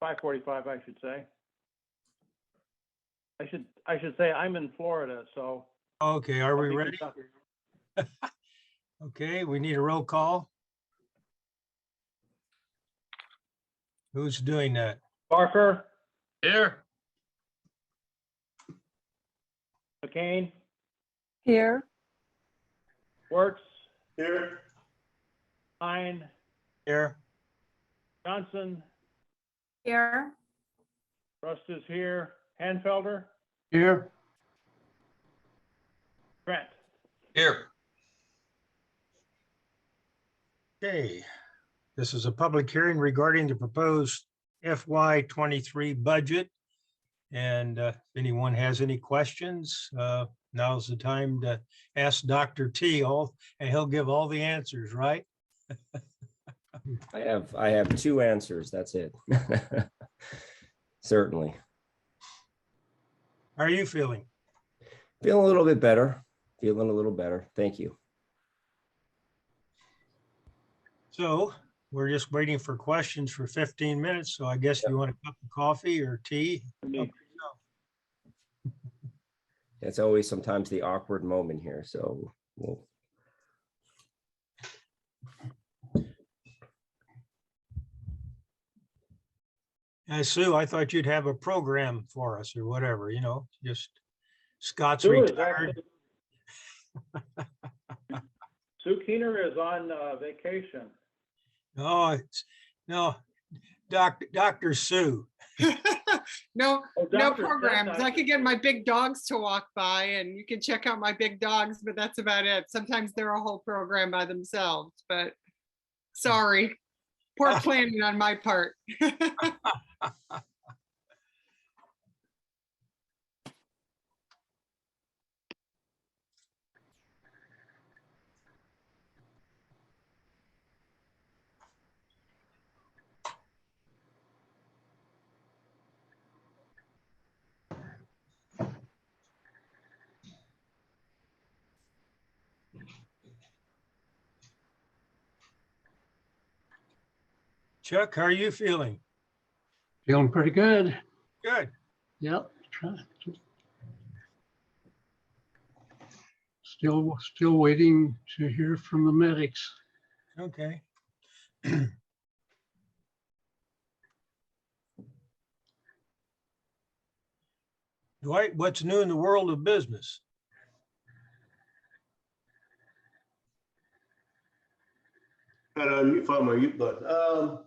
5:45, I should say. I should say I'm in Florida, so. Okay, are I'll we be ready? Kentucky. Okay, we need a roll call. Who's doing that? Barker, Here. McCain, Here. Wertz, Here. Hine, Here. Johnson, Here. Rust is here, Hanfelder, Here. Trent. Here. Okay, this is a public hearing regarding the proposed FY23 budget. And if anyone has any questions, now's the time to ask Dr. T, and he'll give all the answers, right? I have two answers. That's it. Certainly. How are you feeling? Feeling a little bit better. Feeling a little better. Thank you. So we're just waiting for questions for 15 minutes. So I guess you want a cup of coffee or tea? It's always sometimes the awkward moment here. So we'll. Sue, I thought you'd have a program for us or whatever, just Scott's Sue is retired. Sue Keener is on vacation. No, Dr. Sue. No, Oh, no Dr. programs. Seth, I could get my big dogs to walk by and you can check out my big dogs, but that's about it. Sometimes they're a whole program by themselves, but sorry, poor planning on my part. Chuck, how are you feeling? Feeling pretty good. Good. Yep. Still waiting to hear from the medics. Okay. Dwight, what's new in the world of business? Had to find my mute button.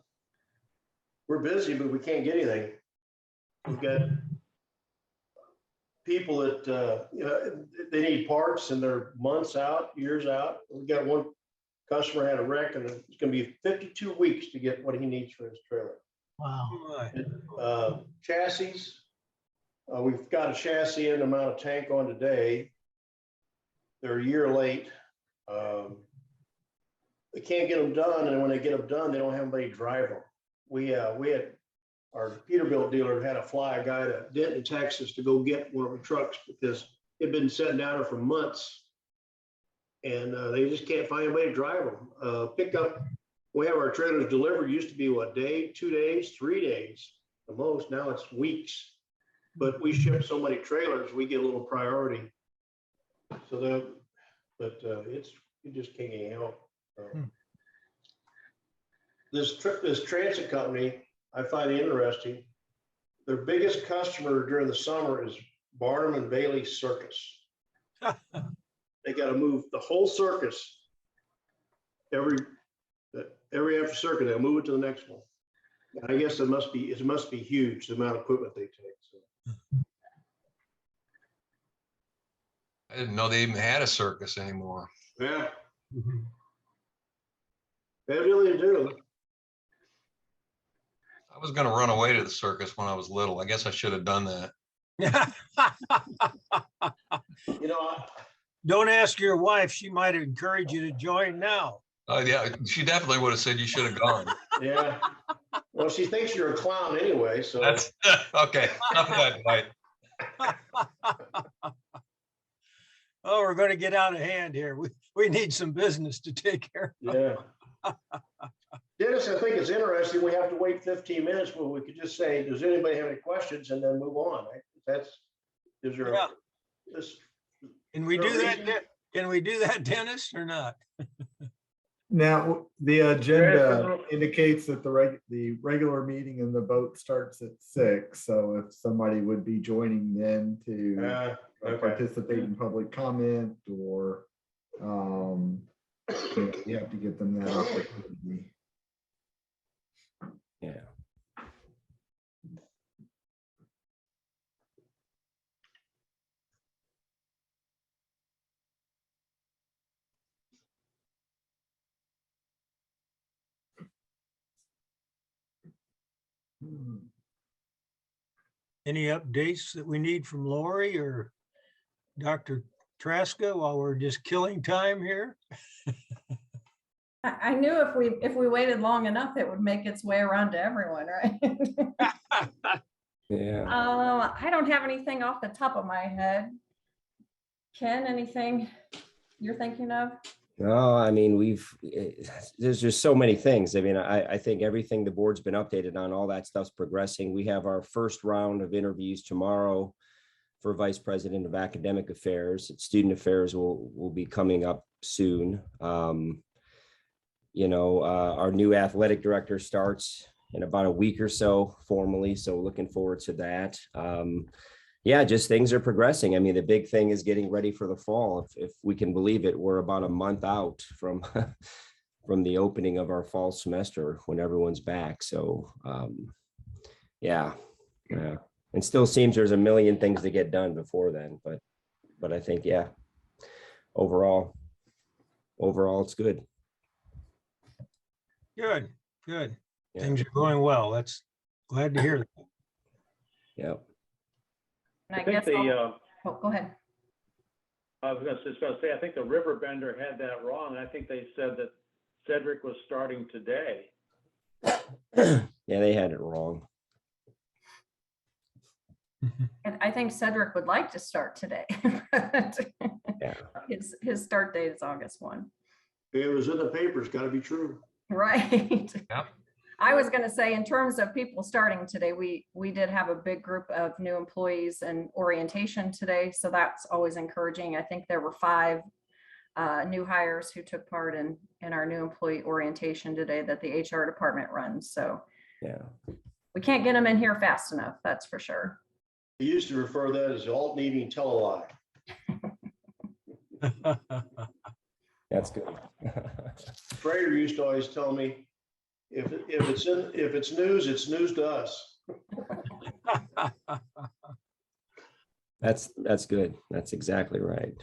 We're busy, but we can't get anything. We've got people that they need parts and they're months out, years out. We got one customer had a wreck and it's going to be 52 weeks to get what he needs for his trailer. Wow. Chassis. We've got a chassis in, amount of tank on today. They're a year late. They can't get them done, and when they get them done, they don't have anybody to drive them. We had our Peterbilt dealer had to fly a guy to Denton, Texas, to go get one of the trucks because it had been sitting down there for months, and they just can't find anybody to drive them. Pickup. We have our trailers delivered. Used to be what, day, 2 days, 3 days, the most. Now it's weeks. But we ship so many trailers, we get a little priority. So you just can't get help. This transit company, I find interesting. Their biggest customer during the summer is Barnum and Bailey Circus. They got to move the whole circus every after circuit. They'll move it to the next one. And I guess it must be huge, the amount of equipment they take. So. I didn't know they even had a circus anymore. Yeah. They really do. I was going to run away to the circus when I was little. I guess I should have done that. Don't ask your wife. She might encourage you to join now. Oh, yeah. She definitely would have said you should have gone. Yeah. Well, she thinks you're a clown anyway, so. That's okay. Enough of that, Dwight. Oh, we're going to get out of hand here. We need some business to take care of. Yeah. Dennis this, I think it's interesting. We have to wait 15 minutes where we could just say, does anybody have any questions, and then move on. That's, is there Yeah. this? Can we There do a that? reason? Can we do that, Dennis, or not? Now, the There agenda is indicates that the regular meeting and the vote starts at 6. So if somebody would be joining then to Okay. participate in public comment or you have to give them that opportunity. Yeah. Any updates that we need from Lori or Dr. Traska while we're just killing time here? I knew if we waited long enough, it would make its way around to everyone, right? Yeah. I don't have anything off the top of my head. Ken, anything you're thinking of? No, I mean, there's just so many things. I mean, I think everything the board's been updated on, all that stuff's progressing. We have our first round of interviews tomorrow for Vice President of Academic Affairs. Student Affairs will be coming up soon. Our new athletic director starts in about a week or so formally. So looking forward to that. Yeah, just things are progressing. I mean, the big thing is getting ready for the fall. If we can believe it, we're about a month out from from the opening of our fall semester when everyone's back. So yeah. And still seems there's a million things to get done before then, but I think, yeah, overall it's good. Good. Yeah. Things are going well. That's glad to hear that. Yeah. And I think go ahead. I was just gonna say, I think the River Bender had that wrong. I think they said that Cedric was starting today. Yeah, they had it wrong. And I think Cedric would like to start today. Yeah. His start date is August 1. It was in the paper. It's got to be true. Right. Yep. I was going to say, in terms of people starting today, we did have a big group of new employees and orientation today. So that's always encouraging. I think there were 5 new hires who took part in our new employee orientation today that the HR department runs. So Yeah. we can't get them in here fast enough. That's for sure. He used to refer to that as alt meeting tell a lie. That's good. Frater used to always tell me, if it's news, it's news to us. That's good. That's exactly right.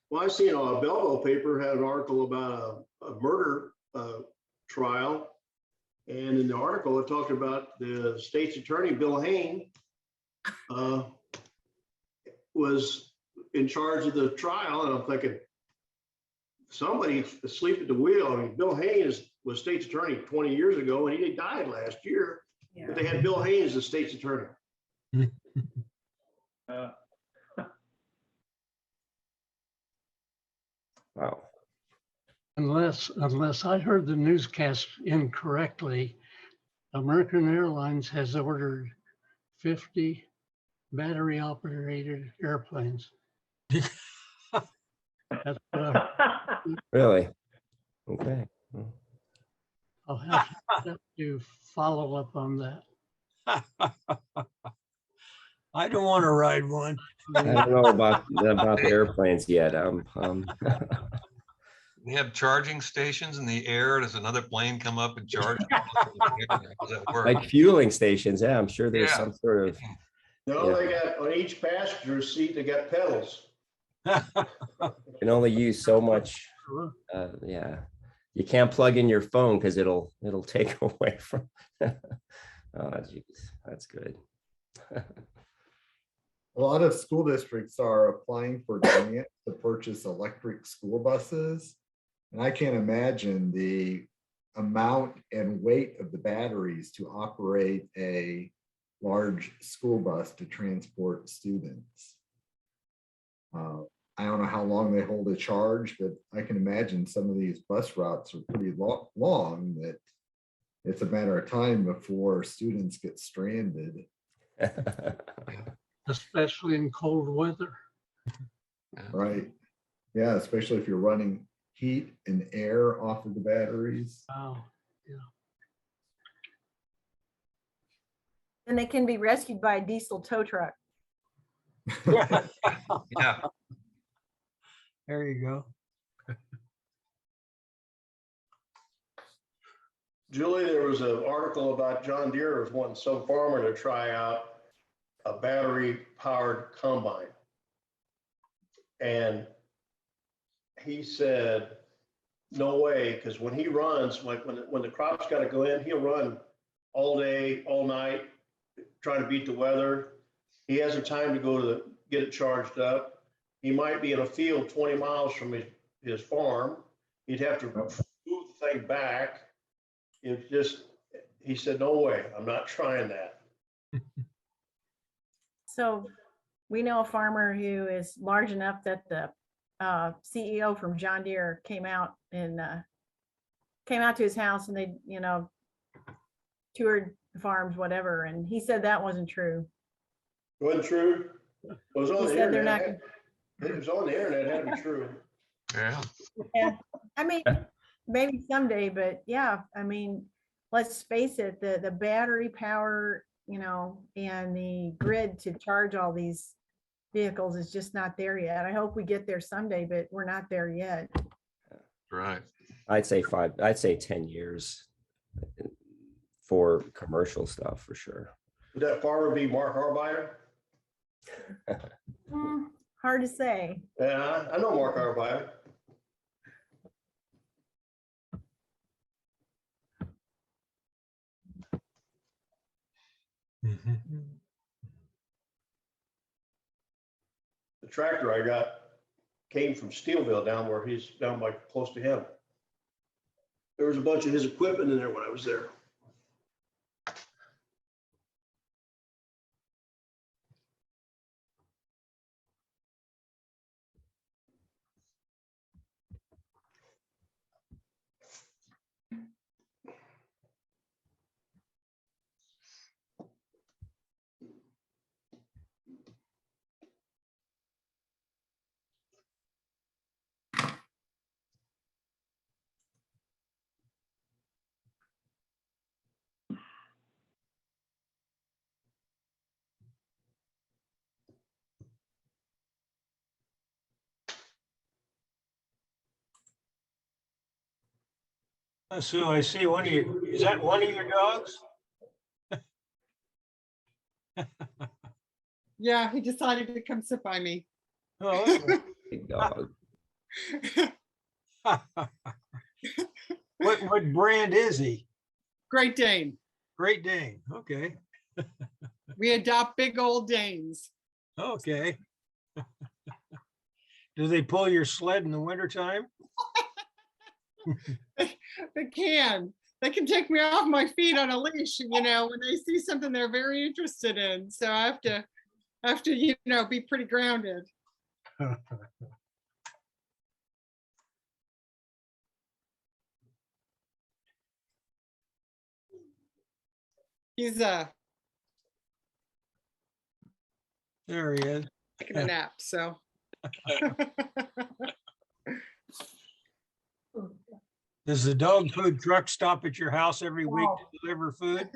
Well, I seen a Belleville paper had an article about a murder trial. And in the article, it talked about the state's attorney, Bill Hayne, was in charge of the trial. And I'm thinking, somebody asleep at the wheel. I mean, Bill Hayne was state's attorney 20 years ago, and he died last year. Yeah. But they had Bill Hayne as the state's attorney. Wow. Unless I heard the newscast incorrectly, American Airlines has ordered 50 battery operated airplanes. That's what Really? Okay. I'll have to follow up on that. I don't want to ride one. I don't know about the airplanes yet. They have charging stations in the air. Does another plane come up and charge? How does that work? Like fueling stations. Yeah, I'm sure there's Yeah. some sort of. No, they got on each passenger seat, they got pedals. Can only use so much. Yeah, you can't plug in your phone because it'll take away from. Oh, geez, that's good. A lot of school districts are applying for grants to purchase electric school buses. And I can't imagine the amount and weight of the batteries to operate a large school bus to transport students. I don't know how long they hold a charge, but I can imagine some of these bus routes are pretty long that it's a matter of time before students get stranded. especially in cold weather. Right. Yeah, especially if you're running heat and air off of the batteries. Wow. And they can be rescued by a diesel tow truck. Yeah, There you go. Julie, there was an article about John Deere was wanting some farmer to try out a battery powered combine. And he said, no way, because when he runs, like when the crops got to go in, he'll run all day, all night, trying to beat the weather. He hasn't time to go to get it charged up. He might be in a field 20 miles from his farm. He'd have to move the thing back. It just, he said, no way, I'm not trying that. So we know a farmer who is large enough that the CEO from John Deere came out to his house and they, toured the farms, whatever. And he said that wasn't true. It wasn't true. It was on He the said they're not. internet. It was on the internet, it had to be true. yeah. Yeah, I mean, maybe someday, but yeah, I mean, let's face it, the battery power, and the grid to charge all these vehicles is just not there yet. I hope we get there someday, but we're not there yet. Right. I'd say 10 years for commercial stuff for sure. Would that farmer be Mark Arbeiter? Hard to say. Yeah, I know Mark Arbeiter. The tractor I got came from Steelville down where he's down by close to him. There was a bunch of his equipment in there when I was there. So I see is that one of your dogs? Yeah, he decided to come sit by me. Oh, Big dog. what brand is he? Great Dane. Great Dane. Okay. We adopt big old Danes. Okay. Do they pull your sled in the wintertime? They can. They can take me off my feet on a leash, when they see something they're very interested in. So I have to, be pretty grounded. He's There he is. taking a nap, so. Does the dog food truck stop at your house every week to deliver food?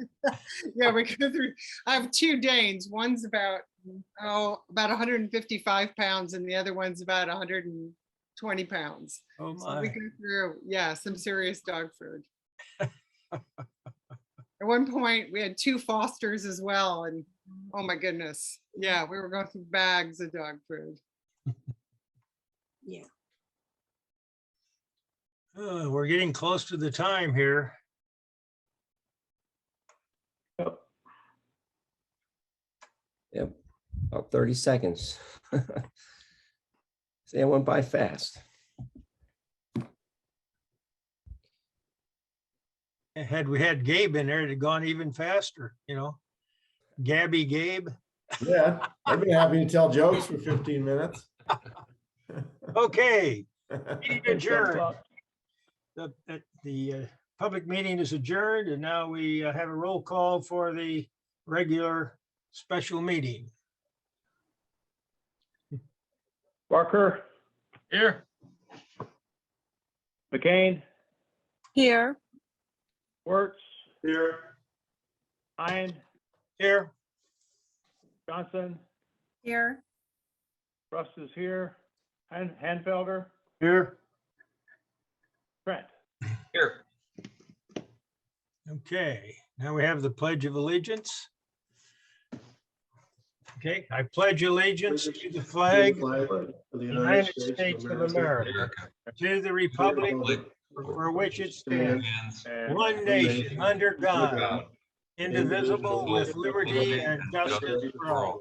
Yeah, we go through. I have two Danes. One's about 155 pounds, and the other one's about 120 pounds. Oh So we my. go through, some serious dog food. At one point, we had two Fosters as well, and oh my goodness, yeah, we were going through bags of dog food. We're getting close to the time here. Yep, about 30 seconds. See, it went by fast. Had we had Gabe in there, it'd have gone even faster, Gabby Gabe. Yeah, I'd be happy to tell jokes for 15 minutes. Okay, meeting It's 7 adjourned. o'clock. The public meeting is adjourned, and now we have a roll call for the regular special meeting. Barker, Here. McCain, Here. Wertz, Here. Hein, Here. Johnson, Here. Rust is here, Hanfelder, Here. Trent. Here. Okay, now we have the Pledge of Allegiance. Okay, I pledge allegiance to the flag Of the United States of America, America. to the republic for which it stands, one nation, under God, indivisible, with liberty and justice for all.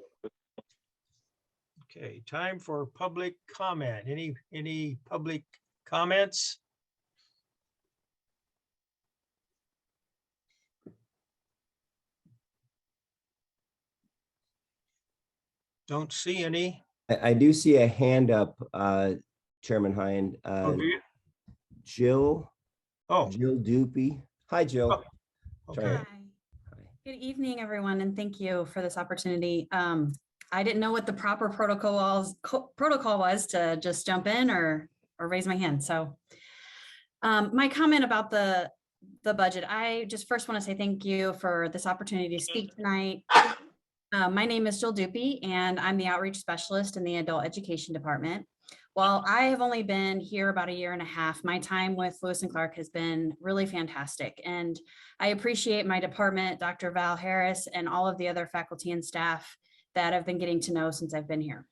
Okay, time for public comment. Any public comments? Don't see any. I do see a hand up, Chairman Hein. Oh, do you? Jill Oh, Doopy. Hi, Jill. okay. Sorry. Hi. Good evening, everyone, and thank you for this opportunity. I didn't know what the proper protocol was to just jump in or raise my hand. So my comment about the budget, I just first want to say thank you for this opportunity to speak tonight. My name is Jill Doopy, and I'm the outreach specialist in the adult education department. While I have only been here about 1.5 years, my time with Lewis and Clark has been really fantastic. And I appreciate my department, Dr. Val Harris, and all of the other faculty and staff that I've been getting to know since I've been here.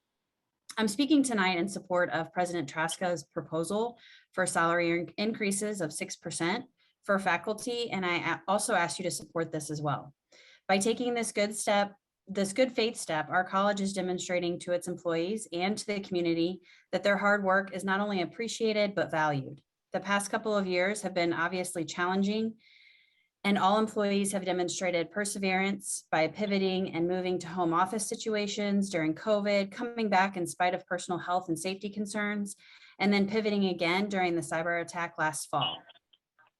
I'm speaking tonight in support of President Traska's proposal for salary increases of 6% for faculty, and I also ask you to support this as well. By taking this good faith step, our college is demonstrating to its employees and to the community that their hard work is not only appreciated, but valued. The past couple of years have been obviously challenging, and all employees have demonstrated perseverance by pivoting and moving to home office situations during COVID, coming back in spite of personal health and safety concerns, and then pivoting again during the cyber attack last fall.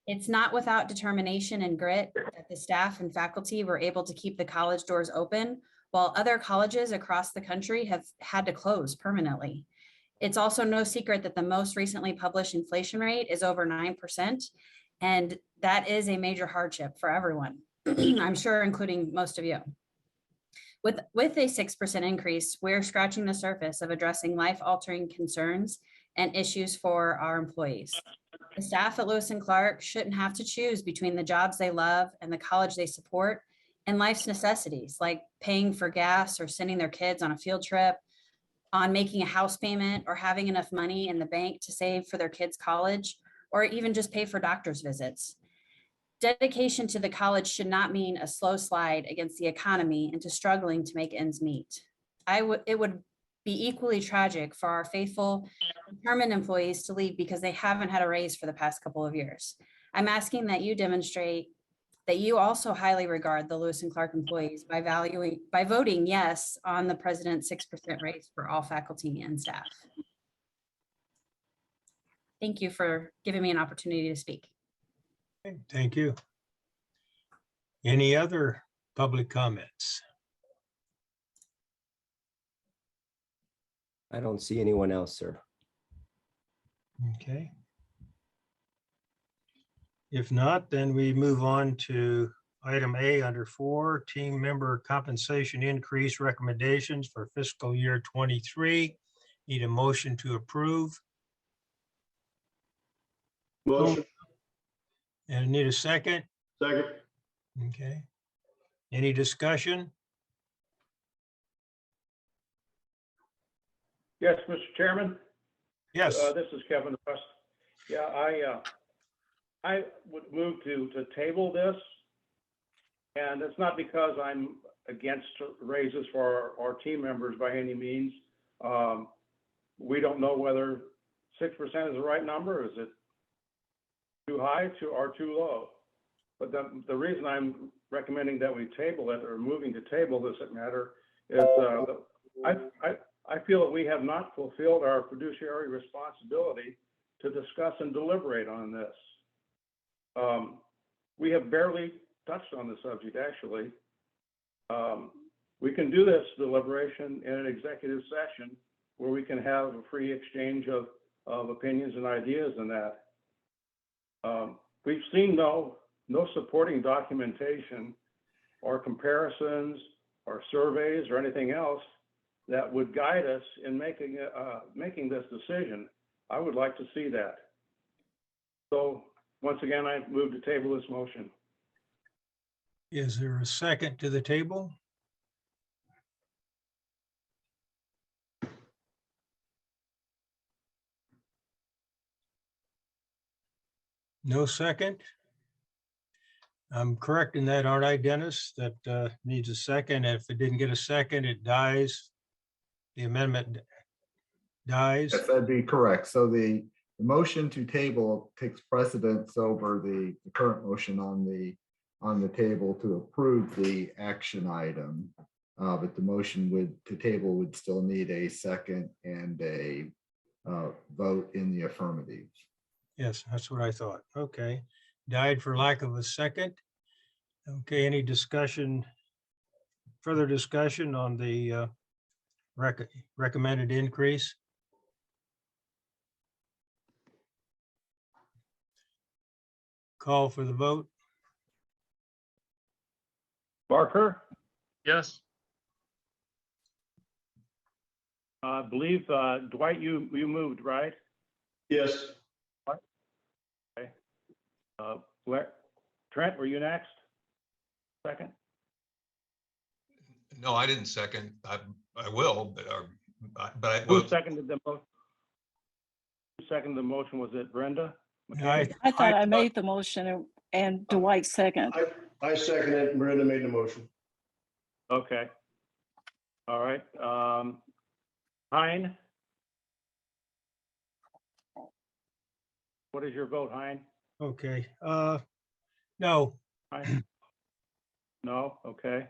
It's not without determination and grit that the staff and faculty were able to keep the college doors open, while other colleges across the country have had to close permanently. It's also no secret that the most recently published inflation rate is over 9%, and that is a major hardship for everyone, I'm sure, including most of you. With a 6% increase, we're scratching the surface of addressing life-altering concerns and issues for our employees. The staff at Lewis and Clark shouldn't have to choose between the jobs they love and the college they support and life's necessities like paying for gas or sending their kids on a field trip, on making a house payment or having enough money in the bank to save for their kids' college, or even just pay for doctor's visits. Dedication to the college should not mean a slow slide against the economy and to struggling to make ends meet. It would be equally tragic for our faithful, determined employees to leave because they haven't had a raise for the past couple of years. I'm asking that you demonstrate that you also highly regard the Lewis and Clark employees by voting yes on the president's 6% raise for all faculty and staff. Thank you for giving me an opportunity to speak. Thank you. Any other public comments? I don't see anyone else, sir. Okay. If not, then we move on to item A under 4, team member compensation increase recommendations for fiscal year 23. Need a motion to approve. Motion. And need a second. Second. Okay. Any discussion? Yes, Mr. Chairman. Yes. This is Kevin Rust. Yeah, I would move to table this. And it's not because I'm against raises for our team members by any means. We don't know whether 6% is the right number. Is it too high or too low? But the reason I'm recommending that we table it or moving to table this matter is I feel that we have not fulfilled our fiduciary responsibility to discuss and deliberate on this. We have barely touched on the subject, actually. We can do this deliberation in an executive session where we can have a free exchange of opinions and ideas and that. We've seen no supporting documentation or comparisons or surveys or anything else that would guide us in making this decision. I would like to see that. So once again, I move to table this motion. Is there a second to the table? No second? I'm correct in that, aren't I, Dennis? That needs a second. If it didn't get a second, it dies. The amendment dies. Yes, that'd be correct. So the motion to table takes precedence over the current motion on the table to approve the action item. But the motion to table would still need a second and a vote in the affirmative. Yes, that's what I thought. Okay. Died for lack of a second. Okay, any discussion, further discussion on the recommended increase? Call for the vote. Barker, Yes. I believe, Dwight, you moved, right? Yes. Trent, were you next? Second? No, I didn't second. I will, but I Who will. seconded the motion? Who seconded the motion? Was it Brenda? I thought I made the motion and Dwight second. I second it and Brenda made the motion. Okay. All right. Hein? What is your vote, Hein? Okay, no. Hein? No, okay.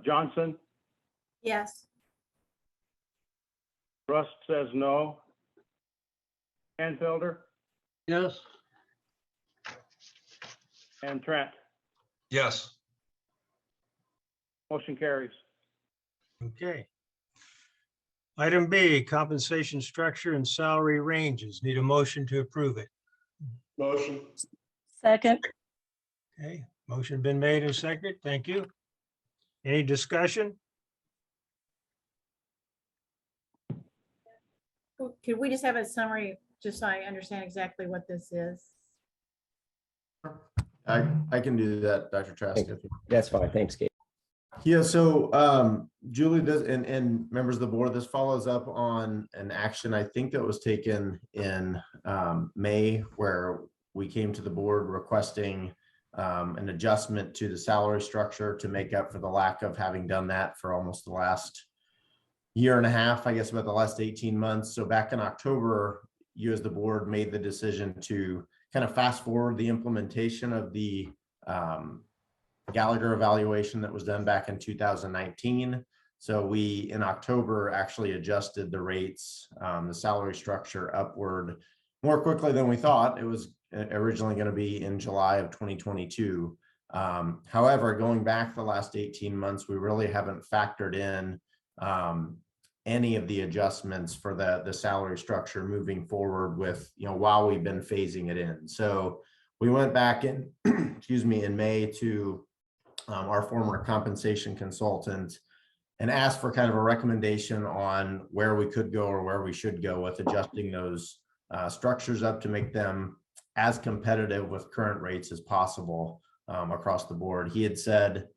Johnson? Yes. Rust says no. Hanfelder Yes. and Trent. Yes. Motion carries. Okay. Item B, compensation structure and salary ranges. Need a motion to approve it. Motion. Second. Okay, motion been made and seconded. Thank you. Any discussion? Could we just have a summary, just so I understand exactly what this is? I can do that, Dr. Trask. That's fine. Thanks, Gabe. Yeah, so Julie does, and members of the board, this follows up on an action I think that was taken in May, where we came to the board requesting an adjustment to the salary structure to make up for the lack of having done that for almost the last year and a half, I guess about the last 18 months. So back in October, you as the board made the decision to kind of fast forward the implementation of the Gallagher evaluation that was done back in 2019. So we, in October, actually adjusted the rates, the salary structure upward more quickly than we thought. It was originally going to be in July of 2022. However, going back the last 18 months, we really haven't factored in any of the adjustments for the salary structure moving forward with, while we've been phasing it in. So we went back in, excuse me, in May to our former compensation consultant and asked for kind of a recommendation on where we could go or where we should go with adjusting those structures up to make them as competitive with current rates as possible across the board. He had said,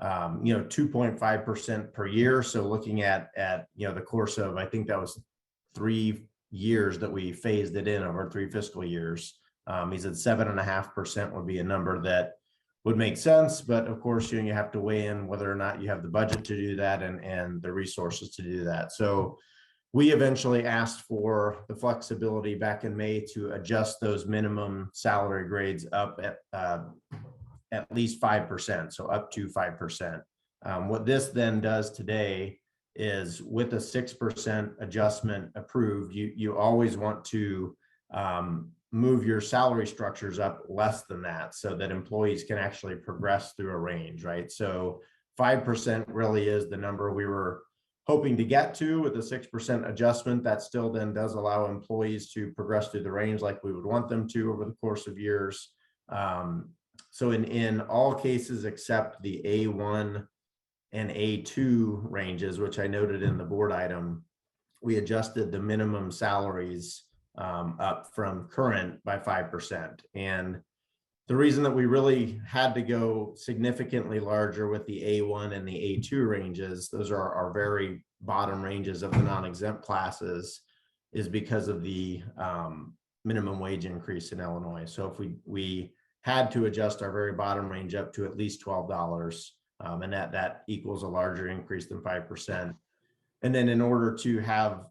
2.5% per year. So looking at the course of, I think that was 3 years that we phased it in over 3 fiscal years. He said 7.5% would be a number that would make sense, but of course, you have to weigh in whether or not you have the budget to do that and the resources to do that. So we eventually asked for the flexibility back in May to adjust those minimum salary grades up at least 5%, so up to 5%. What this then does today is with a 6% adjustment approved, you always want to move your salary structures up less than that so that employees can actually progress through a range, right? So 5% really is the number we were hoping to get to with a 6% adjustment. That still then does allow employees to progress through the range like we would want them to over the course of years. So in all cases except the A1 and A2 ranges, which I noted in the board item, we adjusted the minimum salaries up from current by 5%. And the reason that we really had to go significantly larger with the A1 and the A2 ranges, those are our very bottom ranges of the non-exempt classes, is because of the minimum wage increase in Illinois. So if we had to adjust our very bottom range up to at least $12, and that equals a larger increase than 5%. And then in order to have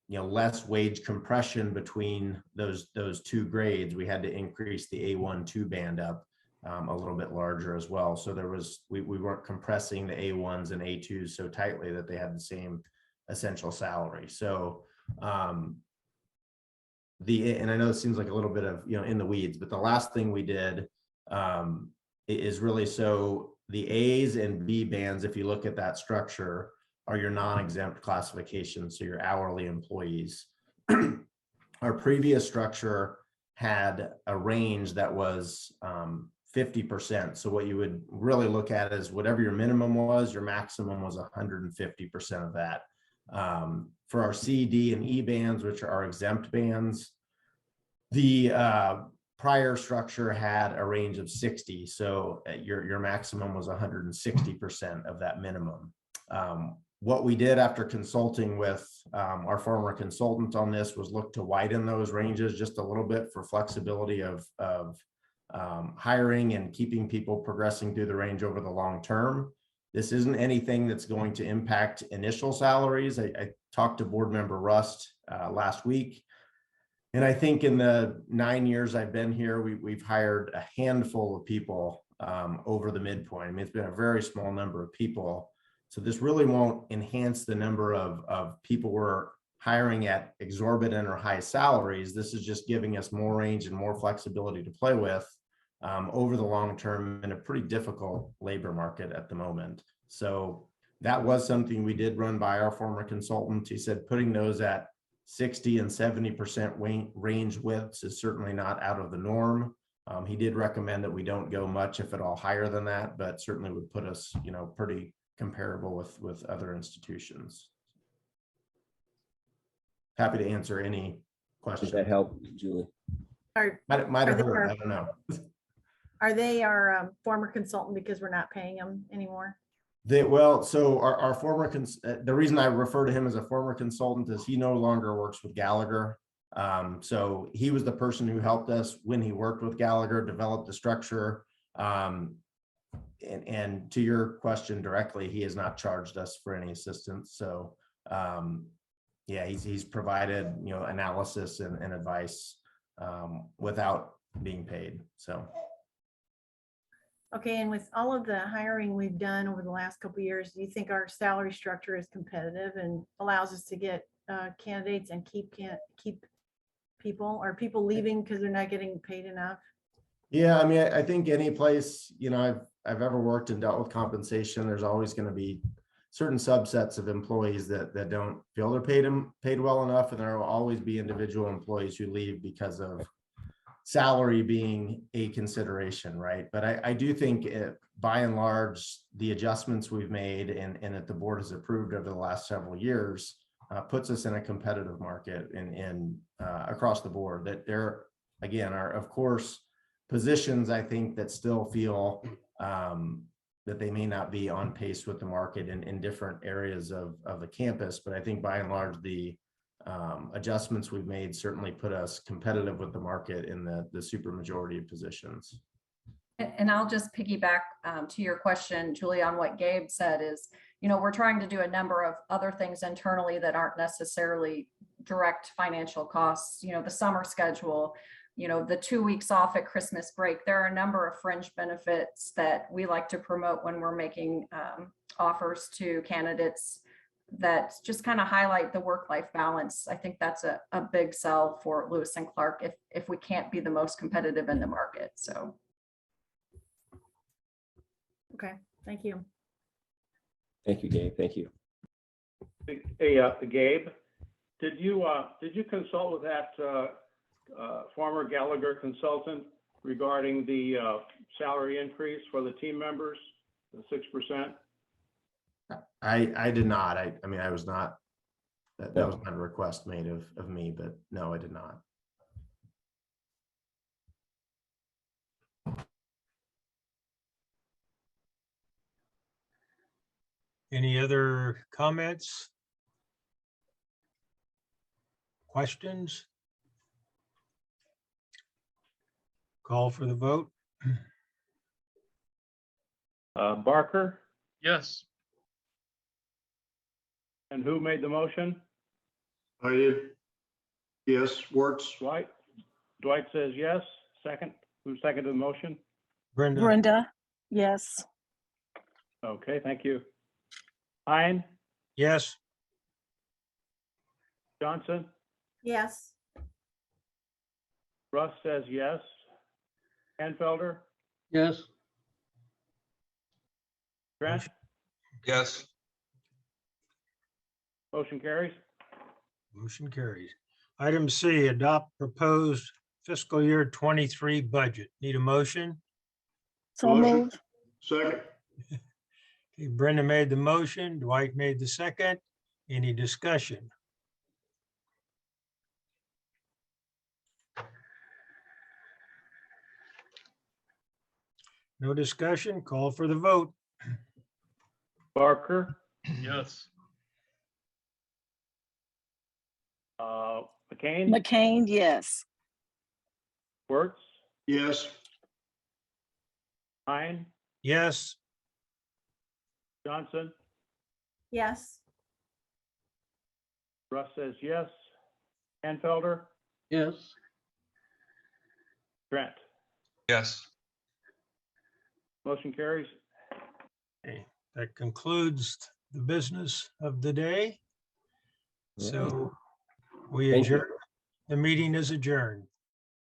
less wage compression between those two grades, we had to increase the A1-2 band up a little bit larger as well. So we weren't compressing the A1s and A2s so tightly that they had the same essential salary. So and I know it seems like a little bit of in the weeds, but the last thing we did is really, so the A's and B bands, if you look at that structure, are your non-exempt classifications, so your hourly employees. Our previous structure had a range that was 50%. So what you would really look at is whatever your minimum was, your maximum was 150% of that. For our C, D, and E bands, which are our exempt bands, the prior structure had a range of 60. So your maximum was 160% of that minimum. What we did after consulting with our former consultant on this was look to widen those ranges just a little bit for flexibility of hiring and keeping people progressing through the range over the long term. This isn't anything that's going to impact initial salaries. I talked to board member Rust last week, and I think in the 9 years I've been here, we've hired a handful of people over the midpoint. I mean, it's been a very small number of people. So this really won't enhance the number of people we're hiring at exorbitant or high salaries. This is just giving us more range and more flexibility to play with over the long term in a pretty difficult labor market at the moment. So that was something we did run by our former consultant. He said putting those at 60 and 70% range widths is certainly not out of the norm. He did recommend that we don't go much, if at all, higher than that, but certainly would put us, pretty comparable with other institutions. Happy to answer any questions. Does that help, Julie? Might have hurt, I don't know. Are they our former consultant because we're not paying them anymore? So our former, the reason I refer to him as a former consultant is he no longer works with Gallagher. So he was the person who helped us when he worked with Gallagher, develop the structure. And to your question directly, he has not charged us for any assistance. So yeah, he's provided analysis and advice without being paid. So okay, and with all of the hiring we've done over the last couple of years, do you think our salary structure is competitive and allows us to get candidates and keep people? Are people leaving because they're not getting paid enough? Yeah, I mean, I think any place I've ever worked and dealt with compensation, there's always going to be certain subsets of employees that don't feel they're paid well enough, and there will always be individual employees who leave because of salary being a consideration, right? But I do think by and large, the adjustments we've made and that the board has approved over the last several years puts us in a competitive market and across the board. That there again are, of course, positions I think that still feel that they may not be on pace with the market in different areas of the campus. But I think by and large, the adjustments we've made certainly put us competitive with the market in the super majority of positions. And I'll just piggyback to your question, Julie, on what Gabe said is, we're trying to do a number of other things internally that aren't necessarily direct financial costs, the summer schedule, the 2 weeks off at Christmas break. There are a number of fringe benefits that we like to promote when we're making offers to candidates that just kind of highlight the work-life balance. I think that's a big sell for Lewis and Clark if we can't be the most competitive in the market. So. Okay, thank you. Thank you, Gabe. Thank you. Hey, Gabe, did you consult with that former Gallagher consultant regarding the salary increase for the team members, the 6%? I did not. I mean, I was not, that was not a request made of me, but no, I did not. Any other comments? Questions? Call for the vote. Barker, Yes. and who made the motion? I did. Yes, Wertz. Dwight? Dwight says yes. Second, who seconded the motion? Brenda? Brenda, yes. Okay, thank you. Hein, Yes. Johnson, Yes. Russ says yes. Hanfelder, Yes. Trent, Yes. motion carries. Motion carries. Item C, adopt proposed fiscal year 23 budget. Need a motion? So Motion. moved. Second. Okay, Brenda made the motion, Dwight made the second. Any discussion? No discussion, call for the vote. Barker, Yes. McCain, McCain, yes. Wertz, Yes. Hein, Yes. Johnson, Yes. Russ says yes. Hanfelder, Yes. Trent, Yes. motion carries. Okay, that concludes the business of the day. So we Thank you. adjourn. The meeting is adjourned.